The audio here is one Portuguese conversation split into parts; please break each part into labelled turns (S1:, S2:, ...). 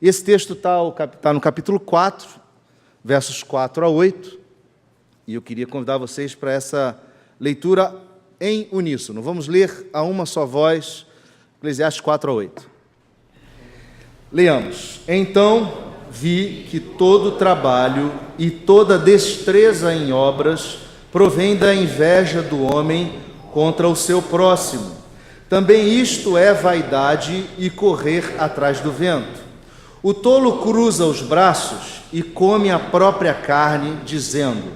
S1: Esse texto está no capítulo 4, versos 4 a 8, e eu queria convidar vocês para essa leitura em uníssono. Vamos ler a uma só voz, Eclesiastes 4 a 8. Leamos. Então vi que todo trabalho e toda destreza em obras provém da inveja do homem contra o seu próximo. Também isto é vaidade e correr atrás do vento. O tolo cruza os braços e come a própria carne, dizendo: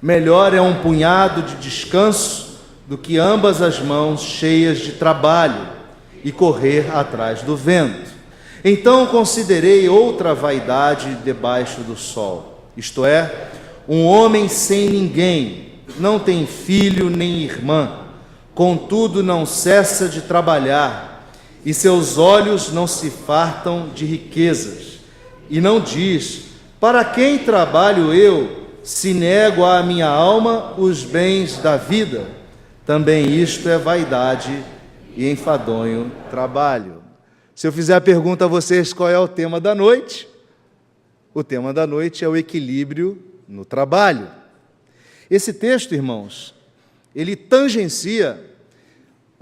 S1: melhor é um punhado de descanso do que ambas as mãos cheias de trabalho e correr atrás do vento. Então considerei outra vaidade debaixo do sol, isto é, um homem sem ninguém, não tem filho nem irmã, contudo não cessa de trabalhar, e seus olhos não se fartam de riquezas, e não diz: para quem trabalho eu, se nego à minha alma os bens da vida? Também isto é vaidade e enfadonho trabalho. Se eu fizer a pergunta a vocês qual é o tema da noite, o tema da noite é o equilíbrio no trabalho. Esse texto, irmãos, ele tangencia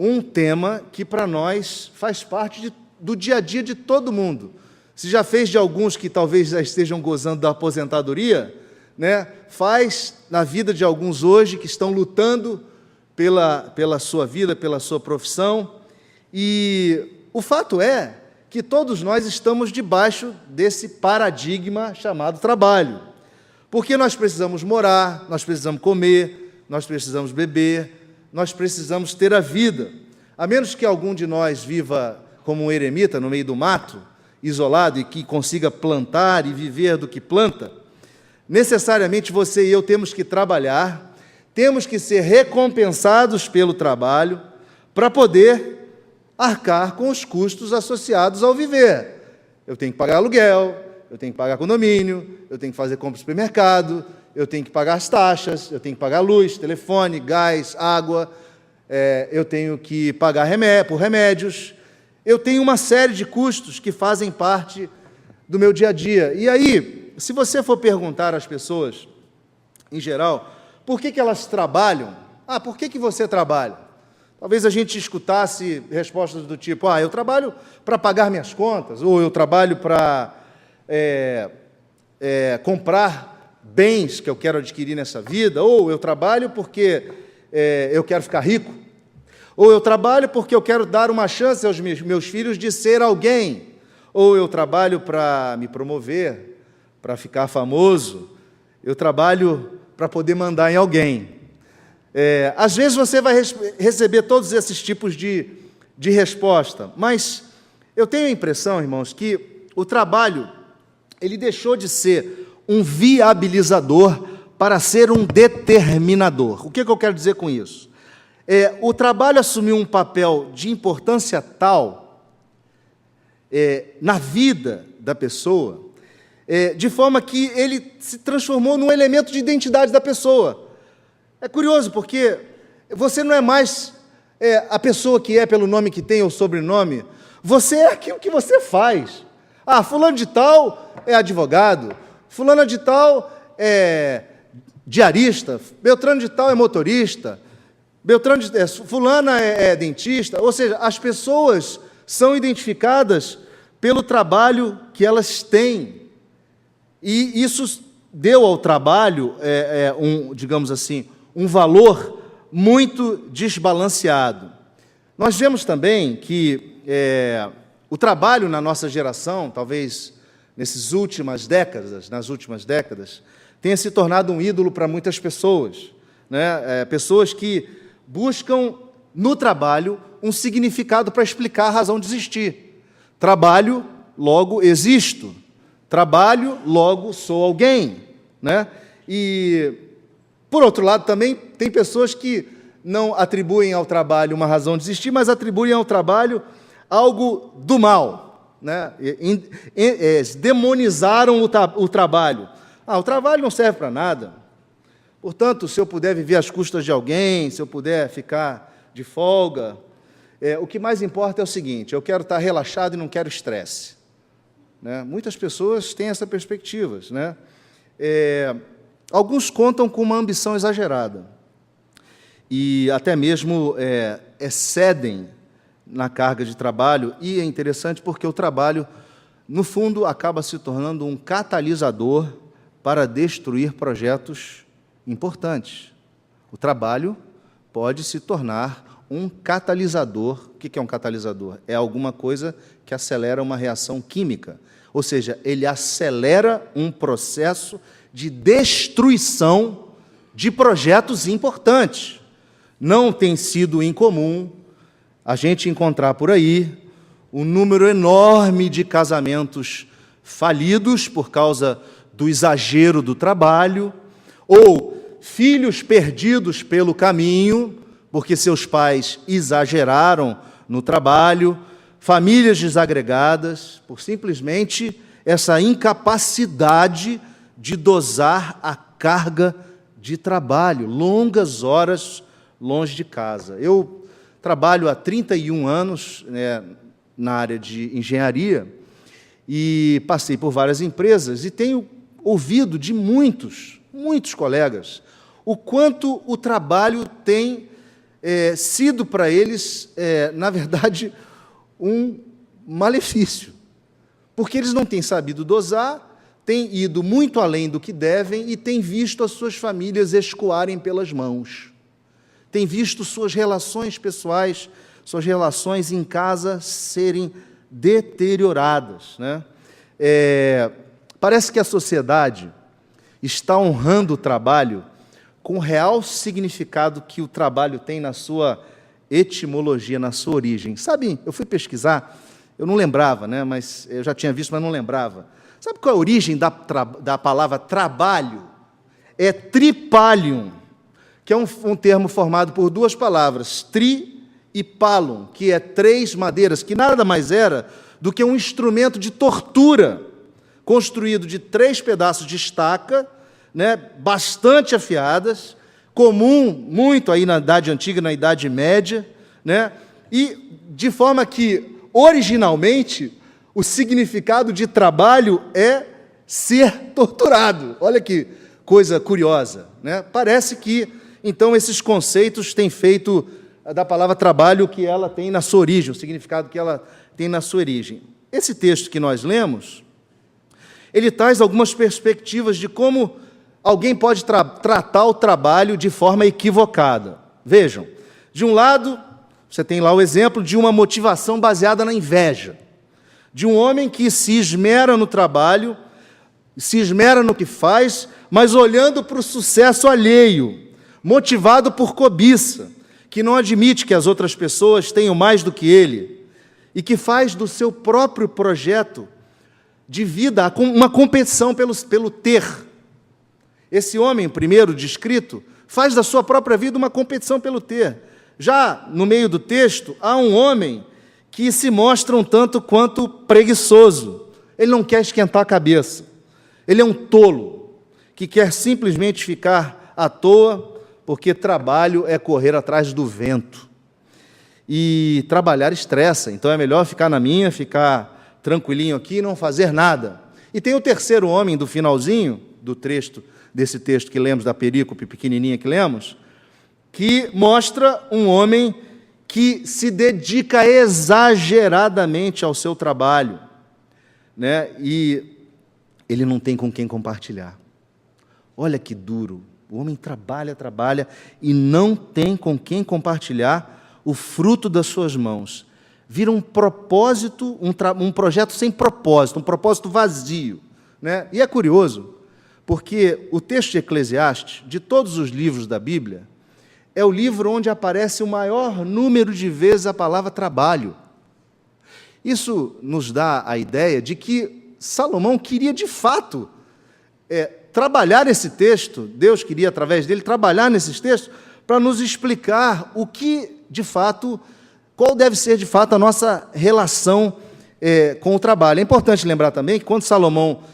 S1: um tema que para nós faz parte do dia a dia de todo mundo. Se já fez de alguns que talvez já estejam gozando da aposentadoria, né? Faz na vida de alguns hoje que estão lutando pela sua vida, pela sua profissão, e o fato é que todos nós estamos debaixo desse paradigma chamado trabalho, porque nós precisamos morar, nós precisamos comer, nós precisamos beber, nós precisamos ter a vida, a menos que algum de nós viva como um eremita no meio do mato, isolado, e que consiga plantar e viver do que planta. Necessariamente você e eu temos que trabalhar, temos que ser recompensados pelo trabalho para poder arcar com os custos associados ao viver. Eu tenho que pagar aluguel, eu tenho que pagar condomínio, eu tenho que fazer compra no supermercado, eu tenho que pagar as taxas, eu tenho que pagar luz, telefone, gás, água, eu tenho que pagar por remédios, eu tenho uma série de custos que fazem parte do meu dia a dia. E aí, se você for perguntar às pessoas, em geral, por que elas trabalham? Por que você trabalha? Talvez a gente escutasse respostas do tipo: eu trabalho para pagar minhas contas, ou eu trabalho para comprar bens que eu quero adquirir nessa vida, ou eu trabalho porque eu quero ficar rico, ou eu trabalho porque eu quero dar uma chance aos meus filhos de ser alguém, ou eu trabalho para me promover, para ficar famoso, eu trabalho para poder mandar em alguém. Às vezes você vai receber todos esses tipos de resposta, mas eu tenho a impressão, irmãos, que o trabalho ele deixou de ser um viabilizador para ser um determinador. O que eu quero dizer com isso? O trabalho assumiu um papel de importância tal na vida da pessoa, de forma que ele se transformou num elemento de identidade da pessoa. É curioso, porque você não é mais a pessoa que é pelo nome que tem ou sobrenome, você é aquilo que você faz. Fulano de tal é advogado, fulano de tal é diarista, Beltrano de tal é motorista, fulana é dentista, ou seja, as pessoas são identificadas pelo trabalho que elas têm, e isso deu ao trabalho, digamos assim, um valor muito desbalanceado. Nós vemos também que o trabalho na nossa geração, talvez nas últimas décadas, tenha se tornado um ídolo para muitas pessoas, né? Pessoas que buscam no trabalho um significado para explicar a razão de existir. Trabalho, logo existo. Trabalho, logo sou alguém, né? E, por outro lado, também tem pessoas que não atribuem ao trabalho uma razão de existir, mas atribuem ao trabalho algo do mal, né? Demonizaram o trabalho. O trabalho não serve para nada. Portanto, se eu puder viver às custas de alguém, se eu puder ficar de folga, o que mais importa é o seguinte: eu quero estar relaxado e não quero estresse. né? Muitas pessoas têm essa perspectiva, né? Alguns contam com uma ambição exagerada e até mesmo excedem na carga de trabalho, e é interessante porque o trabalho, no fundo, acaba se tornando um catalisador para destruir projetos importantes. O trabalho pode se tornar um catalisador. O que é um catalisador? É alguma coisa que acelera uma reação química, ou seja, ele acelera um processo de destruição de projetos importantes. Não tem sido incomum a gente encontrar por aí um número enorme de casamentos falidos por causa do exagero do trabalho, ou filhos perdidos pelo caminho, porque seus pais exageraram no trabalho, famílias desagregadas, por simplesmente essa incapacidade de dosar a carga de trabalho, longas horas longe de casa. Eu trabalho há 31 anos, né, na área de engenharia, e passei por várias empresas e tenho ouvido de muitos colegas o quanto o trabalho tem sido para eles, na verdade, um malefício, porque eles não têm sabido dosar, têm ido muito além do que devem e têm visto as suas famílias escoarem pelas mãos, têm visto suas relações pessoais, suas relações em casa serem deterioradas, né? Parece que a sociedade está honrando o trabalho com o real significado que o trabalho tem na sua etimologia, na sua origem. Sabe, eu fui pesquisar, eu não lembrava, né, mas eu já tinha visto, mas não lembrava. Sabe qual é a origem da palavra trabalho? É tripalium, que é um termo formado por duas palavras, tri e palum, que é 3 madeiras, que nada mais era do que um instrumento de tortura, construído de 3 pedaços de estaca, né, bastante afiadas, comum muito aí na Idade Antiga, na Idade Média, né, e de forma que, originalmente, o significado de trabalho é ser torturado. Olha que coisa curiosa, né? Parece que, então, esses conceitos têm feito da palavra trabalho que ela tem na sua origem, o significado que ela tem na sua origem. Esse texto que nós lemos, ele traz algumas perspectivas de como alguém pode tratar o trabalho de forma equivocada. Vejam, de um lado, você tem lá o exemplo de uma motivação baseada na inveja, de um homem que se esmera no trabalho, se esmera no que faz, mas olhando para o sucesso alheio, motivado por cobiça, que não admite que as outras pessoas tenham mais do que ele, e que faz do seu próprio projeto de vida uma competição pelo ter. Esse homem, primeiro descrito, faz da sua própria vida uma competição pelo ter. Já no meio do texto, há um homem que se mostra um tanto quanto preguiçoso. Ele não quer esquentar a cabeça. Ele é um tolo, que quer simplesmente ficar à toa, porque trabalho é correr atrás do vento. E trabalhar estressa, então é melhor ficar na minha, ficar tranquilinho aqui e não fazer nada. E tem o terceiro homem do finalzinho desse texto que lemos, da perícope pequenininha que lemos, que mostra um homem que se dedica exageradamente ao seu trabalho, né? E ele não tem com quem compartilhar. Olha que duro. O homem trabalha e não tem com quem compartilhar o fruto das suas mãos. Vira um propósito, um projeto sem propósito, um propósito vazio, né? E é curioso, porque o texto de Eclesiastes, de todos os livros da Bíblia, é o livro onde aparece o maior número de vezes a palavra trabalho. Isso nos dá a ideia de que Salomão queria, de fato, trabalhar esse texto, Deus queria, através dele, trabalhar nesses textos, para nos explicar o que, de fato, qual deve ser, de fato, a nossa relação com o trabalho. É importante lembrar também que, quando Salomão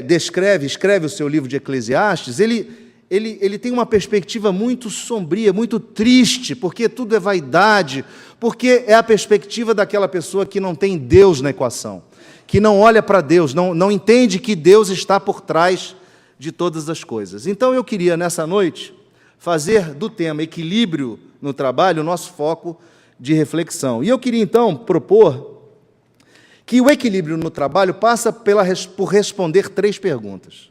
S1: escreve o seu livro de Eclesiastes, ele tem uma perspectiva muito sombria, muito triste, porque tudo é vaidade, porque é a perspectiva daquela pessoa que não tem Deus na equação, que não olha para Deus, não entende que Deus está por trás de todas as coisas. Então eu queria, nessa noite, fazer do tema equilíbrio no trabalho o nosso foco de reflexão. E eu queria, então, propor que o equilíbrio no trabalho passa por responder 3 perguntas.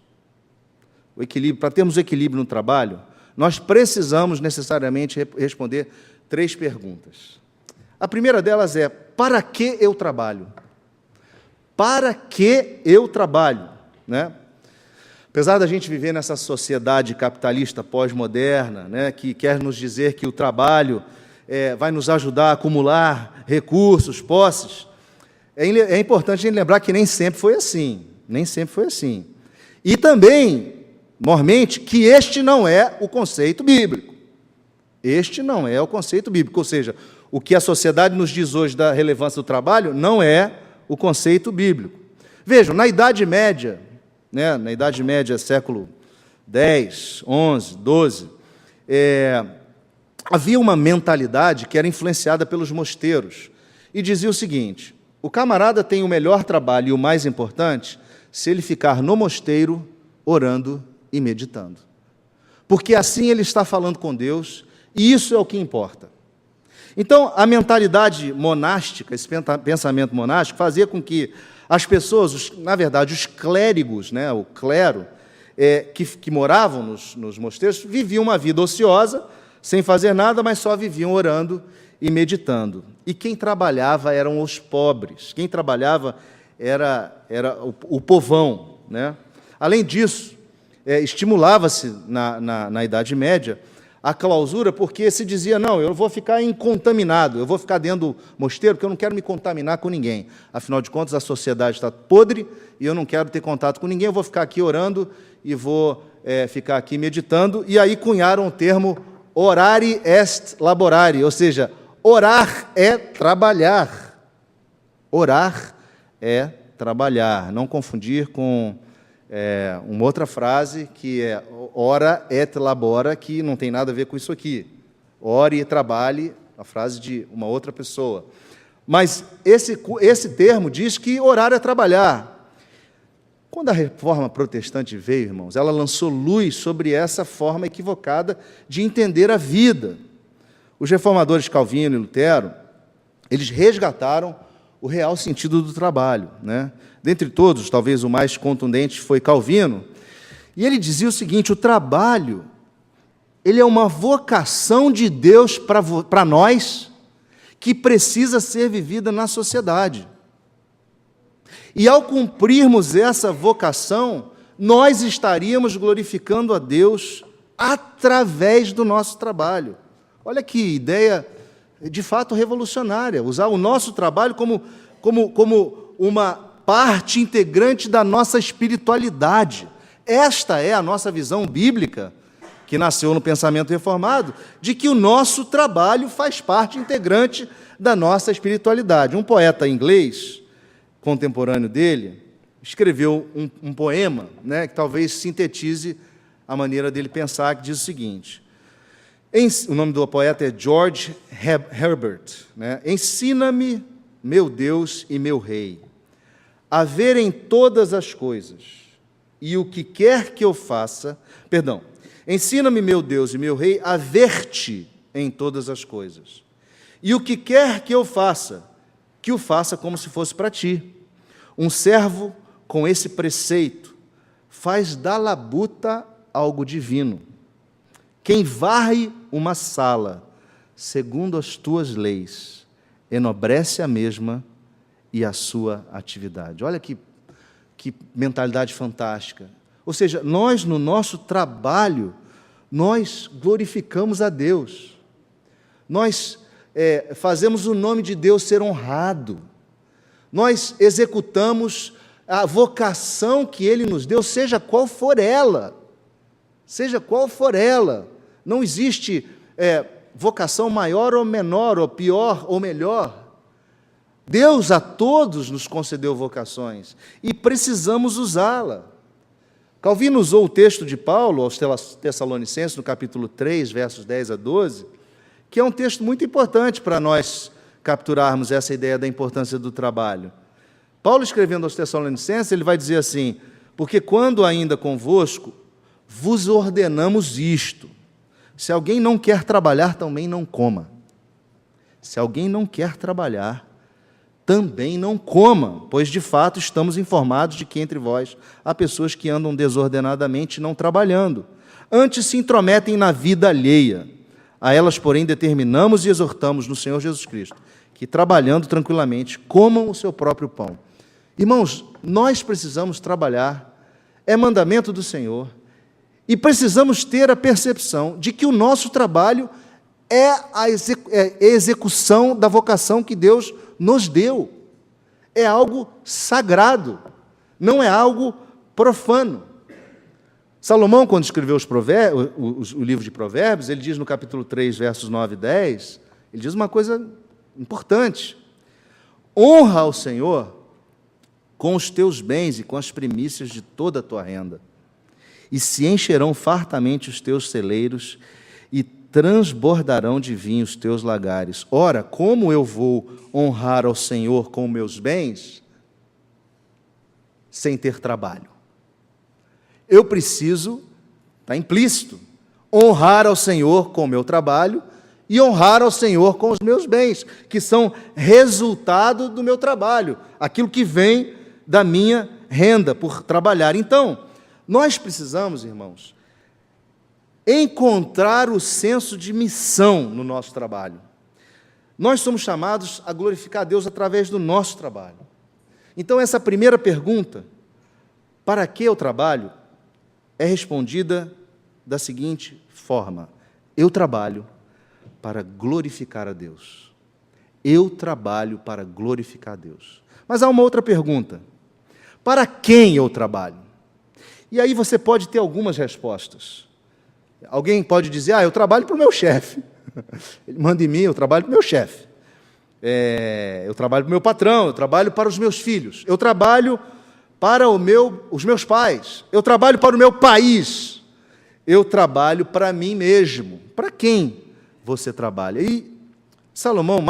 S1: O equilíbrio, para termos equilíbrio no trabalho, nós precisamos necessariamente responder 3 perguntas. A primeira delas é: para que eu trabalho? Para que eu trabalho? Né? Apesar da gente viver nessa sociedade capitalista pós-moderna, né, que quer nos dizer que o trabalho vai nos ajudar a acumular recursos, posses, é importante a gente lembrar que nem sempre foi assim. Nem sempre foi assim. E também, mormente, que este não é o conceito bíblico. Este não é o conceito bíblico. Ou seja, o que a sociedade nos diz hoje da relevância do trabalho não é o conceito bíblico. Vejam, na Idade Média, né, na Idade Média, século X, XI, XII, havia uma mentalidade que era influenciada pelos mosteiros e dizia o seguinte: o camarada tem o melhor trabalho e o mais importante se ele ficar no mosteiro orando e meditando. Porque assim ele está falando com Deus e isso é o que importa. Então, a mentalidade monástica, esse pensamento monástico, fazia com que as pessoas, na verdade, os clérigos, né, o clero, que moravam nos mosteiros, viviam uma vida ociosa, sem fazer nada, mas só viviam orando e meditando. E quem trabalhava eram os pobres, quem trabalhava era o povão. Né? Além disso, estimulava-se na Idade Média a clausura, porque se dizia: não, eu vou ficar incontaminado, eu vou ficar dentro do mosteiro, porque eu não quero me contaminar com ninguém. Afinal de contas, a sociedade está podre e eu não quero ter contato com ninguém, eu vou ficar aqui orando e vou ficar aqui meditando. E aí cunharam o termo orare est laborare, ou seja, orar é trabalhar. Orar é trabalhar. Não confundir com uma outra frase que é ora et labora, que não tem nada a ver com isso aqui. Ore e trabalhe, a frase de uma outra pessoa. Mas esse termo diz que orar é trabalhar. Quando a Reforma Protestante veio, irmãos, ela lançou luz sobre essa forma equivocada de entender a vida. Os reformadores Calvino e Lutero, eles resgataram o real sentido do trabalho. Né? Dentre todos, talvez o mais contundente foi Calvino, e ele dizia o seguinte: o trabalho, ele é uma vocação de Deus para nós, que precisa ser vivida na sociedade. E ao cumprirmos essa vocação, nós estaríamos glorificando a Deus através do nosso trabalho. Olha que ideia de fato revolucionária, usar o nosso trabalho como uma parte integrante da nossa espiritualidade. Esta é a nossa visão bíblica, que nasceu no pensamento reformado, de que o nosso trabalho faz parte integrante da nossa espiritualidade. Um poeta inglês, contemporâneo dele, escreveu um poema, né, que talvez sintetize a maneira dele pensar, que diz o seguinte: o nome do poeta é George Herbert, né? Ensina-me, meu Deus e meu Rei, a ver em todas as coisas, e o que quer que eu faça, ensina-me, meu Deus e meu Rei, a ver-te em todas as coisas, e o que quer que eu faça, que o faça como se fosse para ti. Um servo com esse preceito faz da labuta algo divino. Quem varre uma sala, segundo as tuas leis, enobrece a mesma e a sua atividade. Olha que mentalidade fantástica. Ou seja, nós, no nosso trabalho, nós glorificamos a Deus. Nós fazemos o nome de Deus ser honrado. Nós executamos a vocação que Ele nos deu, seja qual for ela. Seja qual for ela. Não existe vocação maior ou menor, ou pior ou melhor. Deus a todos nos concedeu vocações e precisamos usá-la. Calvino usou o texto de Paulo aos Tessalonicenses, no capítulo 3, versos 10 a 12, que é um texto muito importante para nós capturarmos essa ideia da importância do trabalho. Paulo, escrevendo aos Tessalonicenses, ele vai dizer assim: porque quando ainda convosco, vos ordenamos isto. Se alguém não quer trabalhar, também não coma. Se alguém não quer trabalhar, também não coma, pois de fato estamos informados de que entre vós há pessoas que andam desordenadamente não trabalhando, antes se intrometem na vida alheia. A elas, porém, determinamos e exortamos no Senhor Jesus Cristo, que trabalhando tranquilamente, comam o seu próprio pão. Irmãos, nós precisamos trabalhar, é mandamento do Senhor, e precisamos ter a percepção de que o nosso trabalho é a execução da vocação que Deus nos deu. É algo sagrado, não é algo profano. Salomão, quando escreveu o livro de Provérbios, ele diz no capítulo 3, versos 9 e 10, ele diz uma coisa importante: honra ao Senhor com os teus bens e com as primícias de toda a tua renda, e se encherão fartamente os teus celeiros, e transbordarão de vinho os teus lagares. Ora, como eu vou honrar ao Senhor com meus bens, sem ter trabalho? Eu preciso, está implícito, honrar ao Senhor com o meu trabalho e honrar ao Senhor com os meus bens, que são resultado do meu trabalho, aquilo que vem da minha renda por trabalhar. Então, nós precisamos, irmãos, encontrar o senso de missão no nosso trabalho. Nós somos chamados a glorificar a Deus através do nosso trabalho. Então, essa primeira pergunta, para que eu trabalho, é respondida da seguinte forma: eu trabalho para glorificar a Deus. Eu trabalho para glorificar a Deus. Mas há uma outra pergunta: para quem eu trabalho? E aí você pode ter algumas respostas. Alguém pode dizer: eu trabalho para o meu chefe. Ele manda em mim, eu trabalho para o meu chefe. Eu trabalho para o meu patrão, eu trabalho para os meus filhos, eu trabalho para os meus pais, eu trabalho para o meu país, eu trabalho para mim mesmo. Para quem você trabalha? E Salomão,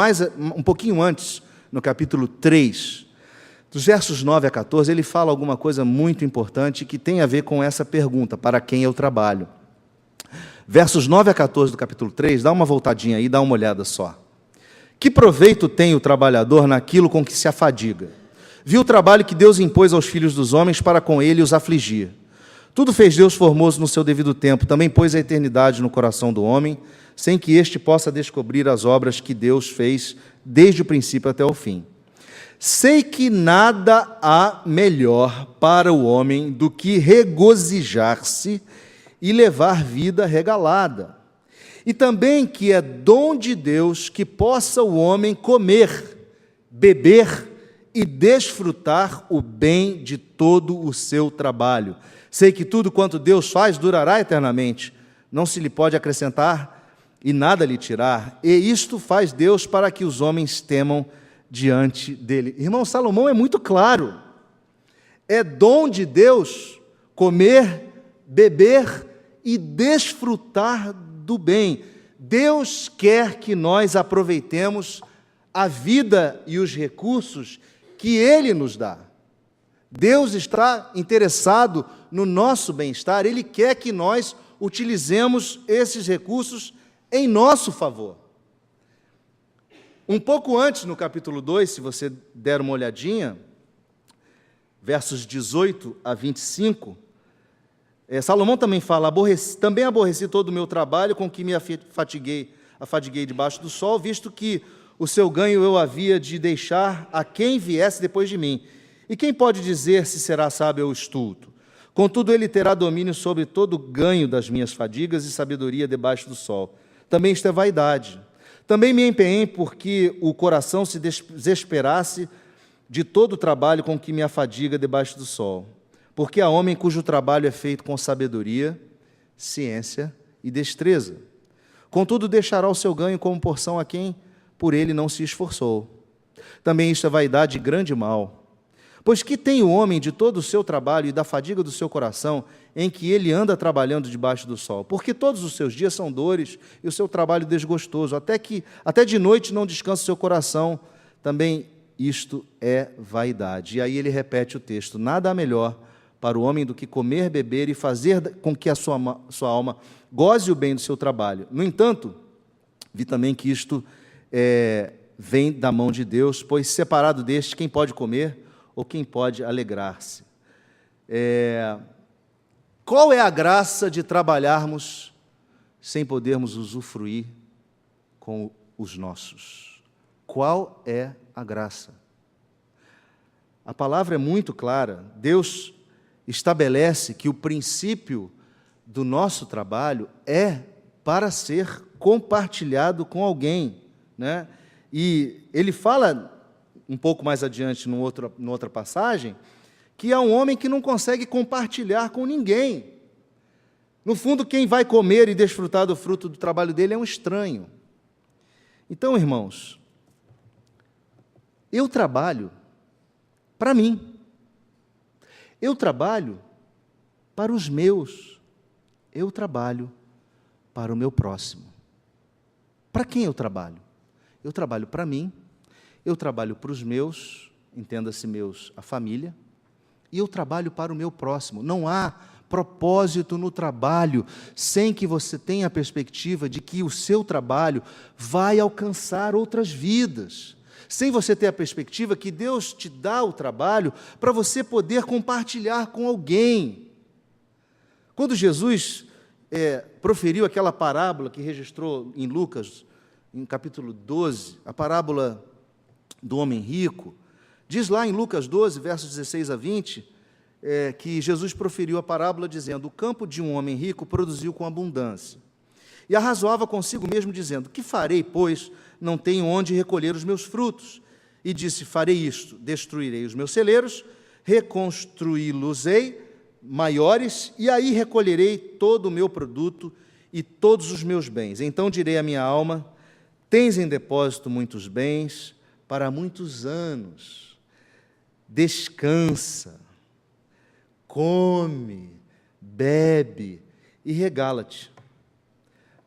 S1: um pouquinho antes, no capítulo 3, dos versos 9 a 14, ele fala alguma coisa muito importante que tem a ver com essa pergunta: para quem eu trabalho? Versos 9 a 14 do capítulo 3, dá uma voltadinha aí, dá uma olhada só. Que proveito tem o trabalhador naquilo com que se afadiga? Viu o trabalho que Deus impôs aos filhos dos homens para com ele os afligir. Tudo fez Deus formoso no seu devido tempo, também pôs a eternidade no coração do homem, sem que este possa descobrir as obras que Deus fez desde o princípio até o fim. Sei que nada há melhor para o homem do que regozijar-se e levar vida regalada. E também que é dom de Deus que possa o homem comer, beber e desfrutar o bem de todo o seu trabalho. Sei que tudo quanto Deus faz durará eternamente, não se lhe pode acrescentar e nada lhe tirar, e isto faz Deus para que os homens temam diante dele. Irmão, Salomão é muito claro: é dom de Deus comer, beber e desfrutar do bem. Deus quer que nós aproveitemos a vida e os recursos que Ele nos dá. Deus está interessado no nosso bem-estar, Ele quer que nós utilizemos esses recursos em nosso favor. Um pouco antes, no capítulo 2, se você der uma olhadinha, versos 18 a 25, Salomão também fala: também aborreci todo o meu trabalho com que me afadiguei debaixo do sol, visto que o seu ganho eu havia de deixar a quem viesse depois de mim. E quem pode dizer se será sábio ou estulto? Contudo, ele terá domínio sobre todo o ganho das minhas fadigas e sabedoria debaixo do sol. Também isto é vaidade. Também me empenhei porque o coração se desesperasse de todo o trabalho com que me afadiga debaixo do sol. Porque há homem cujo trabalho é feito com sabedoria, ciência e destreza. Contudo, deixará o seu ganho como porção a quem por ele não se esforçou. Também isto é vaidade e grande mal. Pois que tem o homem de todo o seu trabalho e da fadiga do seu coração, em que ele anda trabalhando debaixo do sol? Porque todos os seus dias são dores e o seu trabalho desgostoso, até de noite não descansa o seu coração. Também isto é vaidade. E aí ele repete o texto: nada há melhor para o homem do que comer, beber e fazer com que a sua alma goze o bem do seu trabalho. No entanto, vi também que isto vem da mão de Deus, pois separado deste, quem pode comer ou quem pode alegrar-se? Qual é a graça de trabalharmos sem podermos usufruir com os nossos? Qual é a graça? A palavra é muito clara. Deus estabelece que o princípio do nosso trabalho é para ser compartilhado com alguém, né? E ele fala um pouco mais adiante, numa outra passagem, que há um homem que não consegue compartilhar com ninguém. No fundo, quem vai comer e desfrutar do fruto do trabalho dele é um estranho. Então, irmãos, eu trabalho para mim. Eu trabalho para os meus. Eu trabalho para o meu próximo. Para quem eu trabalho? Eu trabalho para mim, eu trabalho para os meus, entenda-se meus, a família, e eu trabalho para o meu próximo. Não há propósito no trabalho sem que você tenha a perspectiva de que o seu trabalho vai alcançar outras vidas. Sem você ter a perspectiva que Deus te dá o trabalho para você poder compartilhar com alguém. Quando Jesus proferiu aquela parábola que registrou em Lucas, em capítulo 12, a parábola do homem rico, diz lá em Lucas 12, versos 16 a 20, que Jesus proferiu a parábola dizendo: o campo de um homem rico produziu com abundância. E arrazoava consigo mesmo, dizendo: que farei, pois não tenho onde recolher os meus frutos? E disse: farei isto, destruirei os meus celeiros, reconstruí-los-ei maiores, e aí recolherei todo o meu produto e todos os meus bens. Então direi à minha alma: tens em depósito muitos bens para muitos anos. Descansa, come, bebe e regala-te.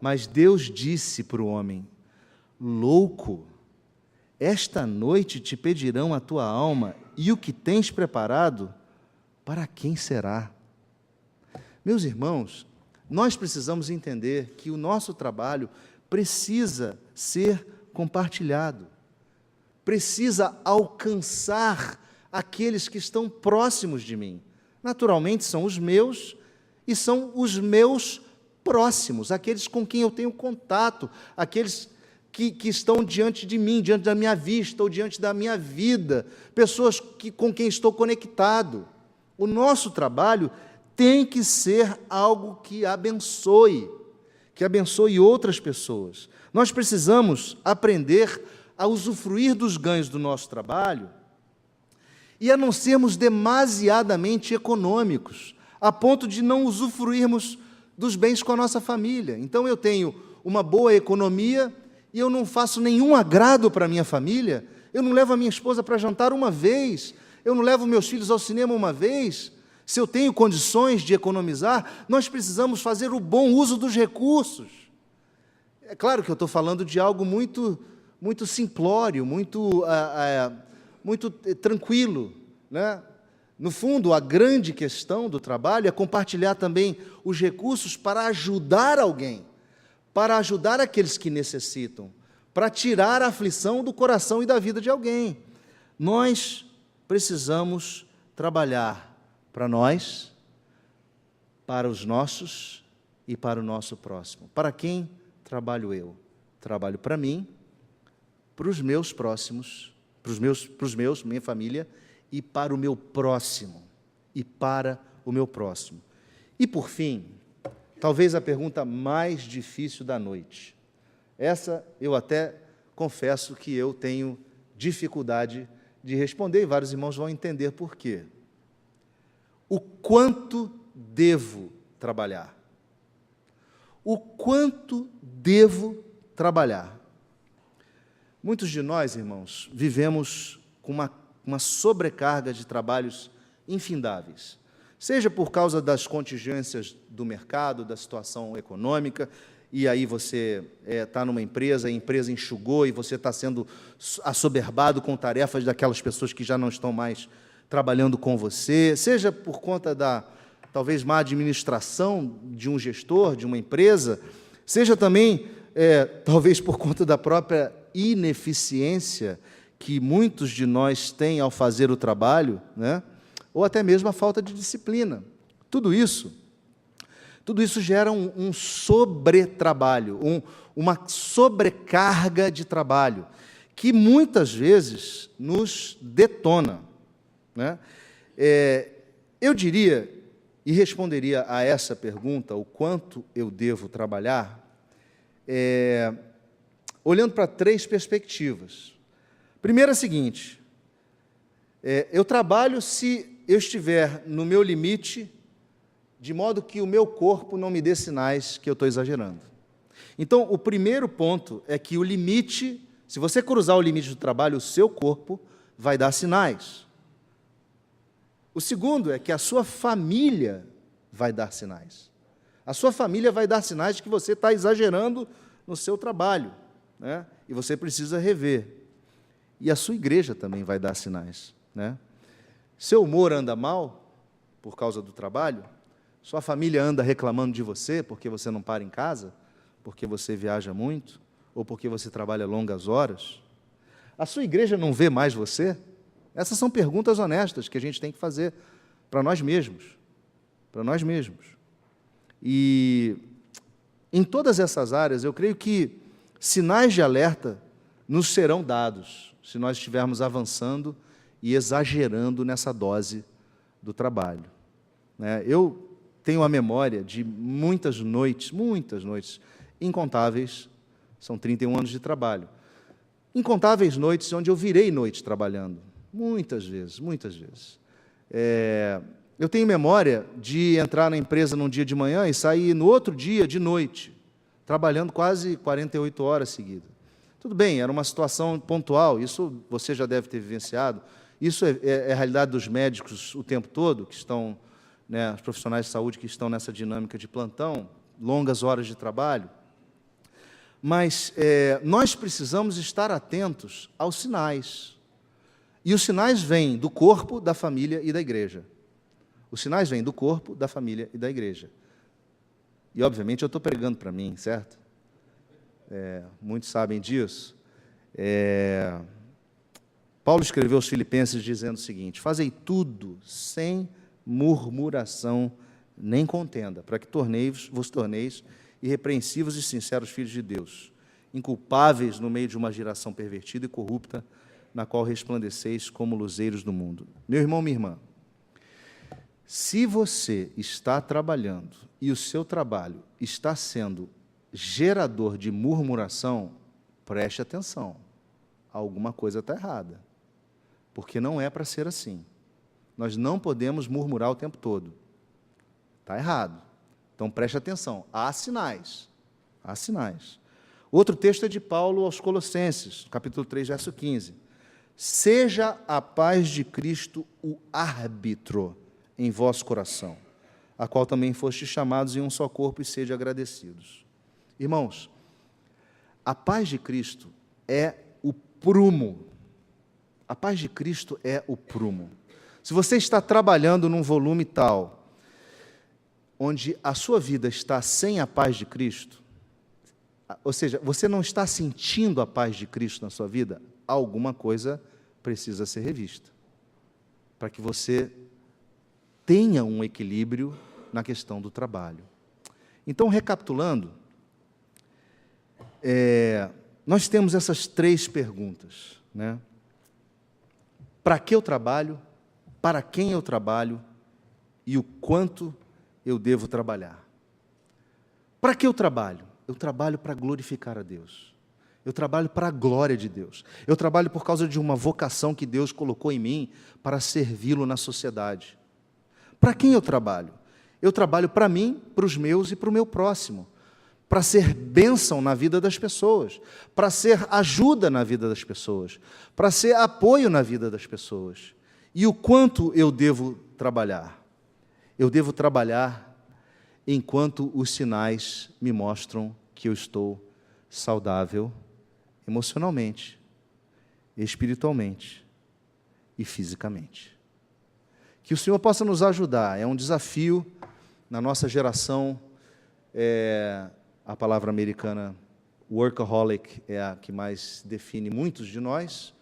S1: Mas Deus disse para o homem: louco, esta noite te pedirão a tua alma, e o que tens preparado, para quem será? Meus irmãos, nós precisamos entender que o nosso trabalho precisa ser compartilhado, precisa alcançar aqueles que estão próximos de mim. Naturalmente, são os meus e são os meus próximos, aqueles com quem eu tenho contato, aqueles que estão diante de mim, diante da minha vista ou diante da minha vida, pessoas com quem estou conectado. O nosso trabalho tem que ser algo que abençoe outras pessoas. Nós precisamos aprender a usufruir dos ganhos do nosso trabalho e a não sermos demasiadamente econômicos, a ponto de não usufruirmos dos bens com a nossa família. Então, eu tenho uma boa economia e eu não faço nenhum agrado para a minha família, eu não levo a minha esposa para jantar uma vez, eu não levo meus filhos ao cinema uma vez. Se eu tenho condições de economizar, nós precisamos fazer o bom uso dos recursos. É claro que eu estou falando de algo muito simplório, muito tranquilo, né? No fundo, a grande questão do trabalho é compartilhar também os recursos para ajudar alguém, para ajudar aqueles que necessitam, para tirar a aflição do coração e da vida de alguém. Nós precisamos trabalhar para nós, para os nossos e para o nosso próximo. Para quem trabalho eu? Trabalho para mim, para os meus próximos, para os meus, minha família, e para o meu próximo. E para o meu próximo. E, por fim, talvez a pergunta mais difícil da noite. Essa eu até confesso que eu tenho dificuldade de responder, e vários irmãos vão entender por quê. O quanto devo trabalhar? O quanto devo trabalhar? Muitos de nós, irmãos, vivemos com uma sobrecarga de trabalhos infindáveis, seja por causa das contingências do mercado, da situação econômica, e aí você está numa empresa, a empresa enxugou e você está sendo assoberbado com tarefas daquelas pessoas que já não estão mais trabalhando com você, seja por conta da, talvez, má administração de um gestor, de uma empresa, seja também, talvez, por conta da própria ineficiência que muitos de nós têm ao fazer o trabalho, né? Ou até mesmo a falta de disciplina. Tudo isso gera um sobretrabalho, uma sobrecarga de trabalho, que muitas vezes nos detona, né? Eu diria, e responderia a essa pergunta, o quanto eu devo trabalhar, olhando para 3 perspectivas. Primeira é a seguinte: eu trabalho se eu estiver no meu limite, de modo que o meu corpo não me dê sinais que eu estou exagerando. Então, o primeiro ponto é que o limite, se você cruzar o limite do trabalho, o seu corpo vai dar sinais. O segundo é que a sua família vai dar sinais. A sua família vai dar sinais de que você está exagerando no seu trabalho, né? E você precisa rever. E a sua igreja também vai dar sinais, né? Seu humor anda mal por causa do trabalho? Sua família anda reclamando de você porque você não para em casa? Porque você viaja muito? Ou porque você trabalha longas horas? A sua igreja não vê mais você? Essas são perguntas honestas que a gente tem que fazer para nós mesmos. Para nós mesmos. E em todas essas áreas, eu creio que sinais de alerta nos serão dados se nós estivermos avançando e exagerando nessa dose do trabalho, né? Eu tenho a memória de muitas noites, incontáveis, são 31 anos de trabalho, incontáveis noites onde eu virei noite trabalhando, muitas vezes. Eu tenho memória de entrar na empresa num dia de manhã e sair no outro dia de noite, trabalhando quase 48 horas seguidas. Tudo bem, era uma situação pontual, isso você já deve ter vivenciado, isso é a realidade dos médicos o tempo todo, que estão, né, os profissionais de saúde que estão nessa dinâmica de plantão, longas horas de trabalho. Mas nós precisamos estar atentos aos sinais. E os sinais vêm do corpo, da família e da igreja. Os sinais vêm do corpo, da família e da igreja. E, obviamente, eu estou pregando para mim, certo? Muitos sabem disso. Paulo escreveu aos Filipenses dizendo o seguinte: fazei tudo sem murmuração nem contenda, para que vos torneis irrepreensíveis e sinceros filhos de Deus, inculpáveis no meio de uma geração pervertida e corrupta, na qual resplandeceis como luzeiros do mundo. Meu irmão, minha irmã, se você está trabalhando e o seu trabalho está sendo gerador de murmuração, preste atenção, alguma coisa está errada, porque não é para ser assim. Nós não podemos murmurar o tempo todo. Está errado. Então, preste atenção. Há sinais. Há sinais. Outro texto é de Paulo aos Colossenses, capítulo 3, verso 15. Seja a paz de Cristo o árbitro em vosso coração, a qual também fostes chamados em um só corpo, e sede agradecidos. Irmãos, a paz de Cristo é o prumo. A paz de Cristo é o prumo. Se você está trabalhando num volume tal, onde a sua vida está sem a paz de Cristo, ou seja, você não está sentindo a paz de Cristo na sua vida, alguma coisa precisa ser revista, para que você tenha um equilíbrio na questão do trabalho. Então, recapitulando, nós temos essas 3 perguntas, né? Para que eu trabalho? Para quem eu trabalho? E o quanto eu devo trabalhar? Para que eu trabalho? Eu trabalho para glorificar a Deus. Eu trabalho para a glória de Deus. Eu trabalho por causa de uma vocação que Deus colocou em mim para servi-lo na sociedade. Para quem eu trabalho? Eu trabalho para mim, para os meus e para o meu próximo, para ser bênção na vida das pessoas, para ser ajuda na vida das pessoas, para ser apoio na vida das pessoas. E o quanto eu devo trabalhar? Eu devo trabalhar enquanto os sinais me mostram que eu estou saudável emocionalmente, espiritualmente e fisicamente. Que o Senhor possa nos ajudar. É um desafio na nossa geração. A palavra americana workaholic é a que mais define muitos de nós,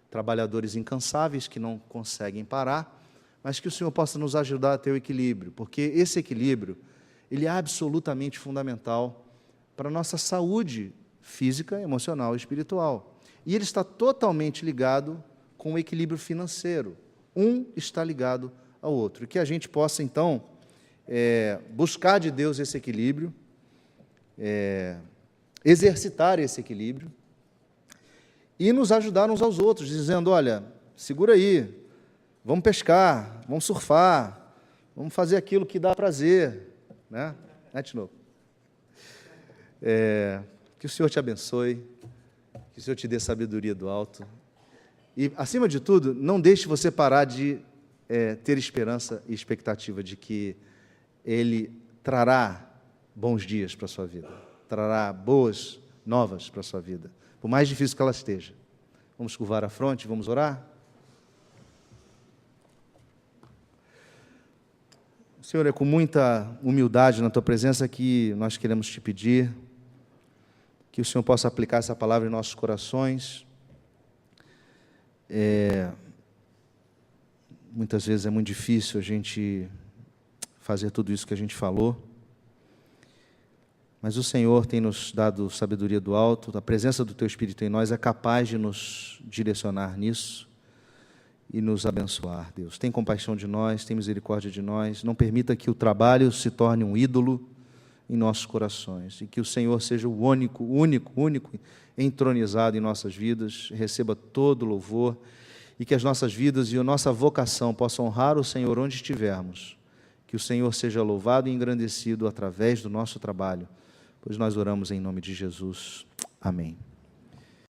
S1: trabalhadores incansáveis que não conseguem parar, mas que o Senhor possa nos ajudar a ter o equilíbrio, porque esse equilíbrio, ele é absolutamente fundamental para a nossa saúde física, emocional e espiritual. E ele está totalmente ligado com o equilíbrio financeiro. Um está ligado ao outro. E que a gente possa, então, buscar de Deus esse equilíbrio, exercitar esse equilíbrio e nos ajudar uns aos outros, dizendo, olha, segura aí, vamos pescar, vamos surfar, vamos fazer aquilo que dá prazer, né? Que o Senhor te abençoe, que o Senhor te dê sabedoria do alto e, acima de tudo, não deixe você parar de ter esperança e expectativa de que Ele trará bons dias para a sua vida, trará boas novas para a sua vida, por mais difícil que ela esteja. Vamos curvar a fronte, vamos orar? Senhor, é com muita humildade na Tua presença que nós queremos te pedir que o Senhor possa aplicar essa palavra em nossos corações. Muitas vezes é muito difícil a gente fazer tudo isso que a gente falou, mas o Senhor tem nos dado sabedoria do alto, a presença do Teu Espírito em nós é capaz de nos direcionar nisso e nos abençoar. Deus, tem compaixão de nós, tem misericórdia de nós, não permita que o trabalho se torne um ídolo em nossos corações, e que o Senhor seja o único entronizado em nossas vidas, receba todo o louvor, e que as nossas vidas e a nossa vocação possam honrar o Senhor onde estivermos, que o Senhor seja louvado e engrandecido através do nosso trabalho, pois nós oramos em nome de Jesus. Amém.